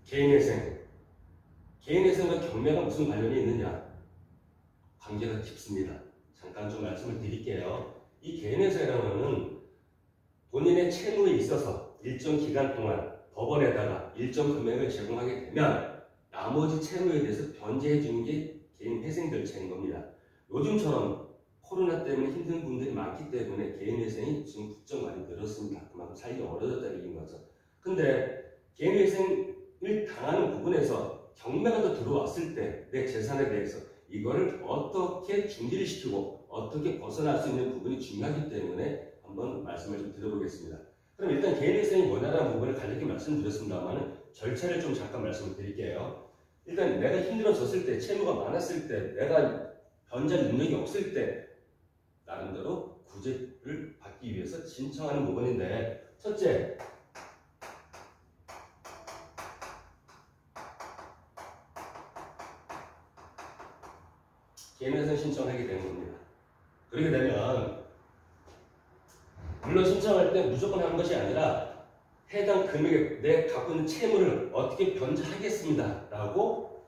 개인회생. 개인회생과 경매가 무슨 관련이 있느냐? 관계가 깊습니다. 잠깐 좀 말씀을 드릴게요. 이 개인회생이라는 것은 본인의 채무에 있어서 일정 기간 동안 법원에다가 일정 금액을 제공하게 되면 나머지 채무에 대해서 변제해 주는 게 개인회생 절차인 겁니다. 요즘처럼 코로나 때문에 힘든 분들이 많기 때문에 개인회생이 지금 부쩍 많이 늘었습니다. 그만큼 살기 어려졌다는 얘기인 거죠. 근데 개인회생을 당하는 부분에서 경매가 더 들어왔을 때 내 재산에 대해서 이거를 어떻게 중지를 시키고 어떻게 벗어날 수 있는 부분이 중요하기 때문에 한번 말씀을 좀 드려보겠습니다. 그럼 일단 개인회생이 뭐냐라는 부분을 간략히 말씀드렸습니다만 절차를 좀 잠깐 말씀을 드릴게요. 일단 내가 힘들어졌을 때, 채무가 많았을 때, 내가 변제할 능력이 없을 때 나름대로 구제를 받기 위해서 신청하는 부분인데, 첫째, 개인회생 신청을 하게 되는 겁니다. 그렇게 되면 물론 신청할 때 무조건 하는 것이 아니라 해당 금액에 내 갖고 있는 채무를 어떻게 변제하겠습니다 라고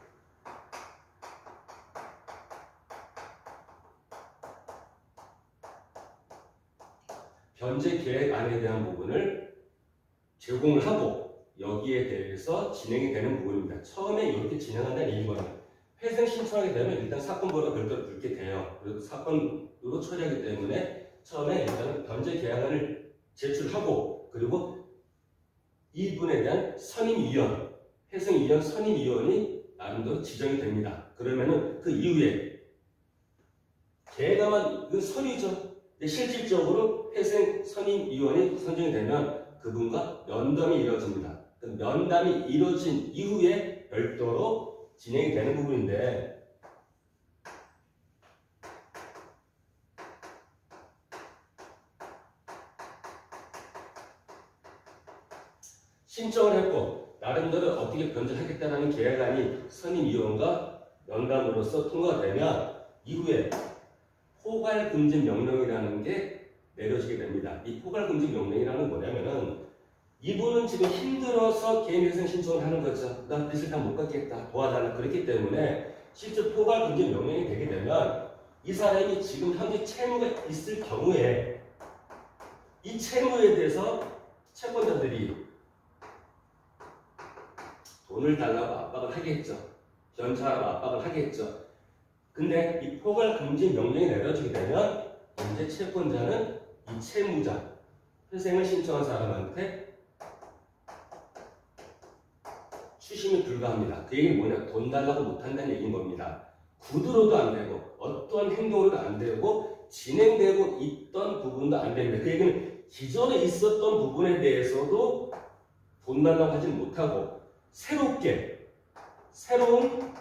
변제 계획안에 대한 부분을 제공을 하고 여기에 대해서 진행이 되는 부분입니다. 처음에 이렇게 진행한다는 얘기거든요. 회생 신청하게 되면 일단 사건번호가 별도로 붙게 돼요. 그리고 사건으로 처리하기 때문에 처음에 일단은 변제 계약안을 제출하고 그리고 이분에 대한 선임위원, 회생위원 선임위원이 나름대로 지정이 됩니다. 그러면은 그 이후에 계약안만 이건 서류죠. 실질적으로 회생 선임위원이 선정이 되면 그분과 면담이 이루어집니다. 그 면담이 이루어진 이후에 별도로 진행이 되는 부분인데 신청을 했고 나름대로 어떻게 변제하겠다는 계약안이 선임위원과 면담으로서 통과가 되면 이후에 포괄금지 명령이라는 게 내려지게 됩니다. 이 포괄금지 명령이라는 건 뭐냐면은 이분은 지금 힘들어서 개인회생 신청을 하는 거죠. 나 빚을 다 못 갚겠다. 도와달라. 그렇기 때문에 실제 포괄금지 명령이 되게 되면 이 사람이 지금 현재 채무가 있을 경우에 이 채무에 대해서 채권자들이 돈을 달라고 압박을 하겠죠. 변제하라고 압박을 하겠죠. 근데 이 포괄금지 명령이 내려지게 되면 이제 채권자는 이 채무자, 회생을 신청한 사람한테 추심이 불가합니다. 그 얘기는 뭐냐? 돈 달라고 못한다는 얘기인 겁니다. 구두로도 안 되고 어떠한 행동으로도 안 되고 진행되고 있던 부분도 안 됩니다. 그 얘기는 기존에 있었던 부분에 대해서도 돈 달라고 하지 못하고 새로운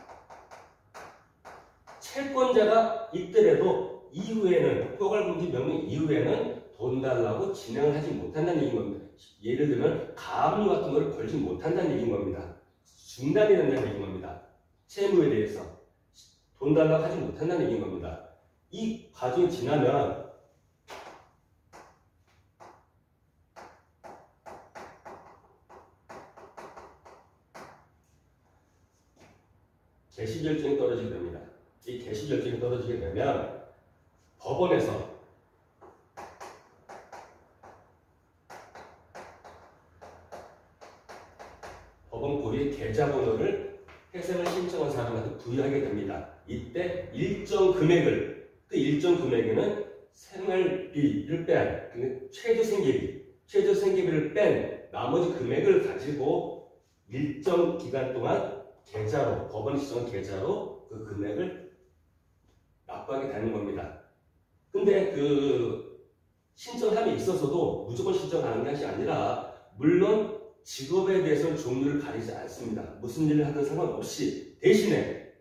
채권자가 있더라도 이후에는 포괄금지 명령 이후에는 돈 달라고 진행을 하지 못한다는 얘기인 겁니다. 예를 들면 가압류 같은 걸 걸지 못한다는 얘기인 겁니다. 중단이 된다는 얘기인 겁니다. 채무에 대해서 돈 달라고 하지 못한다는 얘기인 겁니다. 이 과정이 지나면 개시결정이 떨어지게 됩니다. 이 개시결정이 떨어지게 되면 법원에서 법원 고유의 계좌번호를 회생을 신청한 사람한테 부여하게 됩니다. 이때 일정 금액에는 생활비를 뺀 최저생계비를 뺀 나머지 금액을 가지고 일정 기간 동안 계좌로, 법원이 지정한 계좌로 그 금액을 납부하게 되는 겁니다. 근데 그 신청함에 있어서도 무조건 신청하는 것이 아니라 물론 직업에 대해서는 종류를 가리지 않습니다. 무슨 일을 하든 상관없이 대신에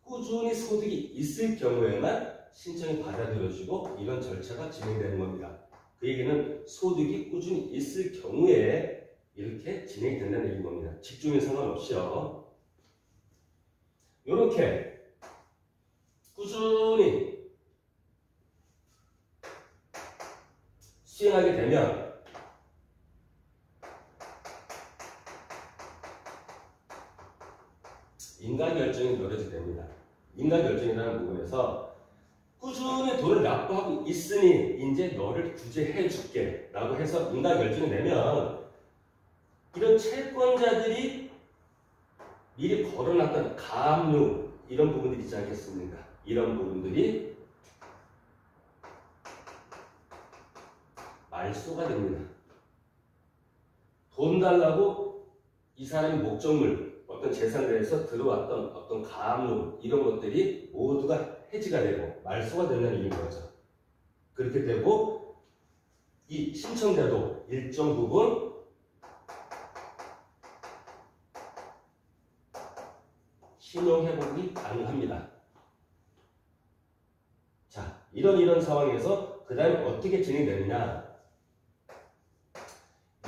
꾸준히 소득이 있을 경우에만 신청이 받아들여지고 이런 절차가 진행되는 겁니다. 그 얘기는 소득이 꾸준히 있을 경우에 이렇게 진행이 된다는 얘기인 겁니다. 직종에 상관없이요. 이렇게 꾸준히 수행하게 되면 인가결정이 내려지게 됩니다. 인가결정이라는 부분에서 꾸준히 돈을 납부하고 있으니 이제 너를 구제해 줄게 라고 해서 인가결정이 내면 이런 채권자들이 미리 걸어놨던 가압류 이런 부분들이 있지 않겠습니까? 이런 부분들이 말소가 됩니다. 돈 달라고 이 사람의 목적물, 어떤 재산들에서 들어왔던 어떤 가압류 이런 것들이 모두가 해지가 되고 말소가 된다는 얘기인 거죠. 그렇게 되고 이 신청자도 일정 부분 신용회복이 가능합니다. 자, 이런 상황에서 그 다음에 어떻게 진행되느냐.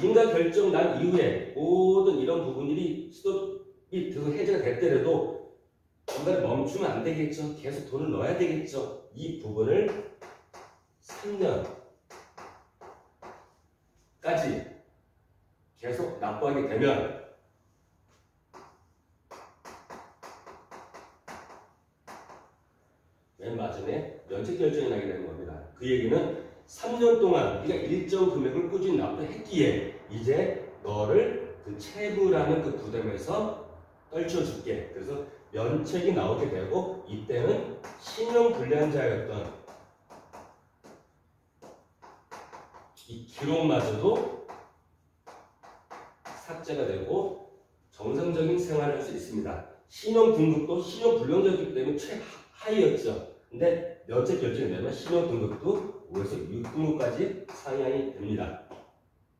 인가결정 난 이후에 모든 이런 부분들이 스톱이 되고 해제가 됐더라도 중간에 멈추면 안 되겠죠. 계속 돈을 넣어야 되겠죠. 이 부분을 3년까지 계속 납부하게 되면 맨 마지막에 면책결정이 나게 되는 겁니다. 그 얘기는 3년 동안 네가 일정 금액을 꾸준히 납부했기에 이제 너를 그 채무라는 그 부담에서 떨쳐줄게. 그래서 면책이 나오게 되고 이때는 신용불량자였던 이 기록마저도 삭제가 되고 정상적인 생활을 할 수 있습니다. 신용등급도 신용불량자이기 때문에 최하위였죠. 근데 면책 결정이 되면 신용등급도 5에서 6등급까지 상향이 됩니다.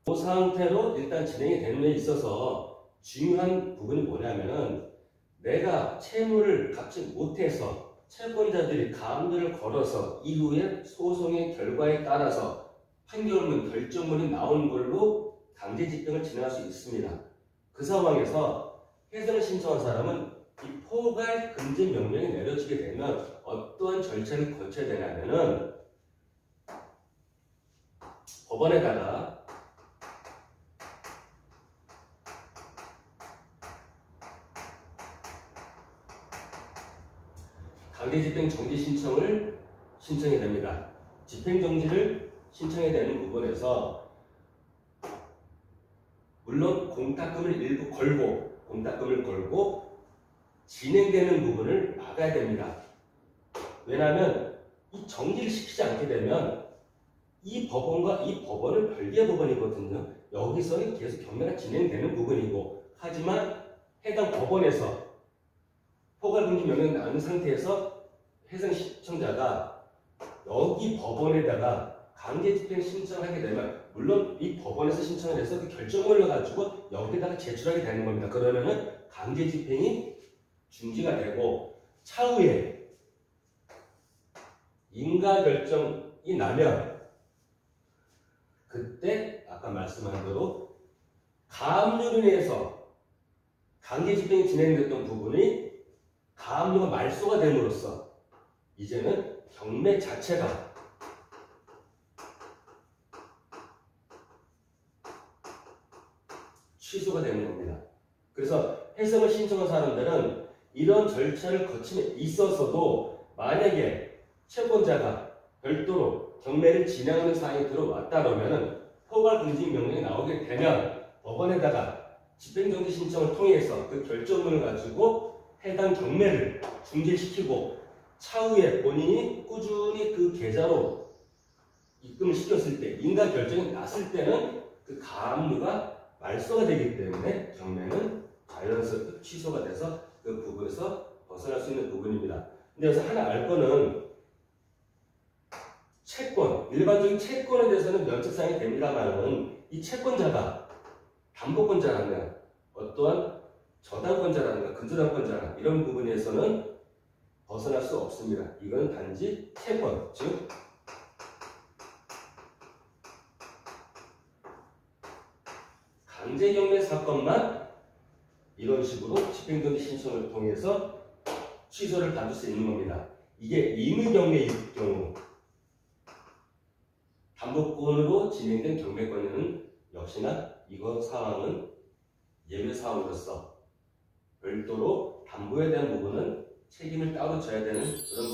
그 상태로 일단 진행이 되는 데 있어서 중요한 부분이 뭐냐면은 내가 채무를 갚지 못해서 채권자들이 가압류를 걸어서 이후에 소송의 결과에 따라서 판결문, 결정문이 나온 걸로 강제집행을 진행할 수 있습니다. 그 상황에서 해상을 신청한 사람은 이 포괄 금지 명령이 내려지게 되면 어떠한 절차를 거쳐야 되냐면은 법원에다가 강제집행 정지 신청을 신청해야 됩니다. 집행정지를 신청해야 되는 부분에서 물론 공탁금을 일부 걸고 진행되는 부분을 막아야 됩니다. 왜냐하면 이 정지를 시키지 않게 되면 이 법원과 이 법원은 별개의 법원이거든요. 여기서는 계속 경매가 진행되는 부분이고 하지만 해당 법원에서 포괄금지 명령이 나온 상태에서 해당 신청자가 여기 법원에다가 강제집행 신청하게 되면 물론 이 법원에서 신청을 해서 그 결정문을 가지고 여기다가 제출하게 되는 겁니다. 그러면은 강제집행이 중지가 되고 차후에 인가결정이 나면 그때 아까 말씀한 대로 가압류로 인해서 강제집행이 진행됐던 부분이 가압류가 말소가 됨으로써 이제는 경매 자체가 취소가 되는 겁니다. 그래서 해석을 신청한 사람들은 이런 절차를 거침에 있어서도 만약에 채권자가 별도로 경매를 진행하는 사항이 들어왔다 그러면 포괄금지 명령이 나오게 되면 법원에다가 집행정지 신청을 통해서 그 결정문을 가지고 해당 경매를 중지시키고 차후에 본인이 꾸준히 그 계좌로 입금을 시켰을 때 인가결정이 났을 때는 그 가압류가 말소가 되기 때문에 경매는 자연스럽게 취소가 돼서 그 부분에서 벗어날 수 있는 부분입니다. 근데 여기서 하나 알 거는 채권, 일반적인 채권에 대해서는 면책사항이 됩니다만은 이 채권자가 담보권자라든가 어떠한 저당권자라든가 근저당권자라 이런 부분에서는 벗어날 수 없습니다. 이건 단지 채권, 즉 강제경매 사건만 이런 식으로 집행정지 신청을 통해서 취소를 받을 수 있는 겁니다. 이게 임의경매일 경우 담보권으로 진행된 경매권에는 역시나 이거 사항은 예외 사항으로서 별도 별도로 담보에 대한 부분은 책임을 따로 져야 되는 그런